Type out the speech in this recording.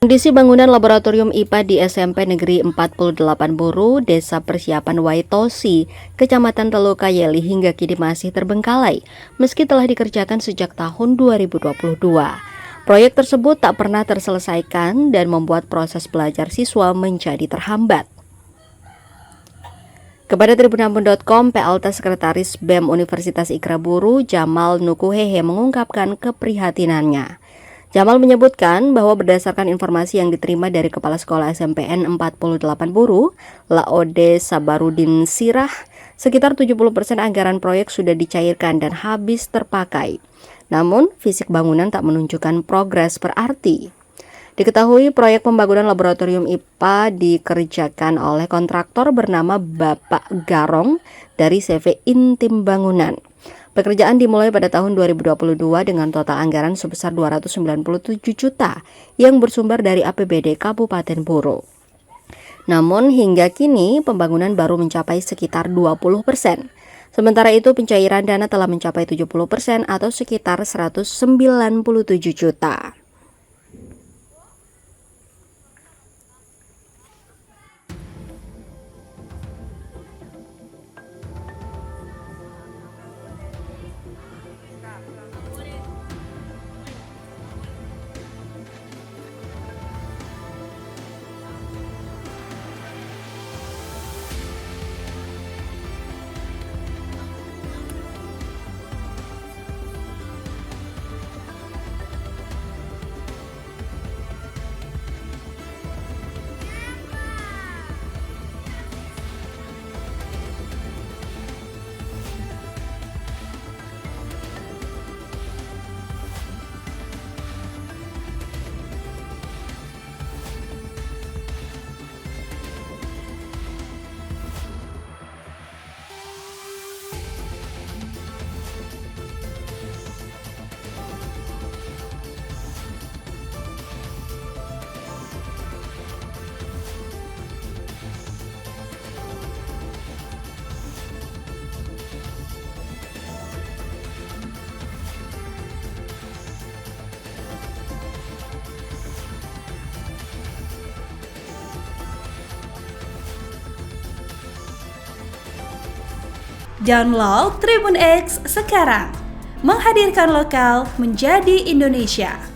Kondisi bangunan laboratorium IPA di SMP Negeri 48 Buru, Desa Persiapan Waitosi, Kecamatan Telukayeli hingga kini masih terbengkalai, meski telah dikerjakan sejak tahun 2022. Proyek tersebut tak pernah terselesaikan dan membuat proses belajar siswa menjadi terhambat. Kepada Tribunambon.com, PLT Sekretaris BEM Universitas Ikra Buru, Jamal Nukuhehe mengungkapkan keprihatinannya. Jamal menyebutkan bahwa berdasarkan informasi yang diterima dari Kepala Sekolah SMPN 48 Buru, Laode Sabarudin Sirah, sekitar 70% anggaran proyek sudah dicairkan dan habis terpakai. Namun, fisik bangunan tak menunjukkan progres berarti. Diketahui proyek pembangunan laboratorium IPA dikerjakan oleh kontraktor bernama Bapak Garong dari CV Intim Bangunan. Pekerjaan dimulai pada tahun 2022 dengan total anggaran sebesar 297 juta yang bersumber dari APBD Kabupaten Buru. Namun hingga kini pembangunan baru mencapai sekitar 20%. Sementara itu pencairan dana telah mencapai 70% atau sekitar 197 juta. Download Tribun X sekarang, menghadirkan lokal menjadi Indonesia.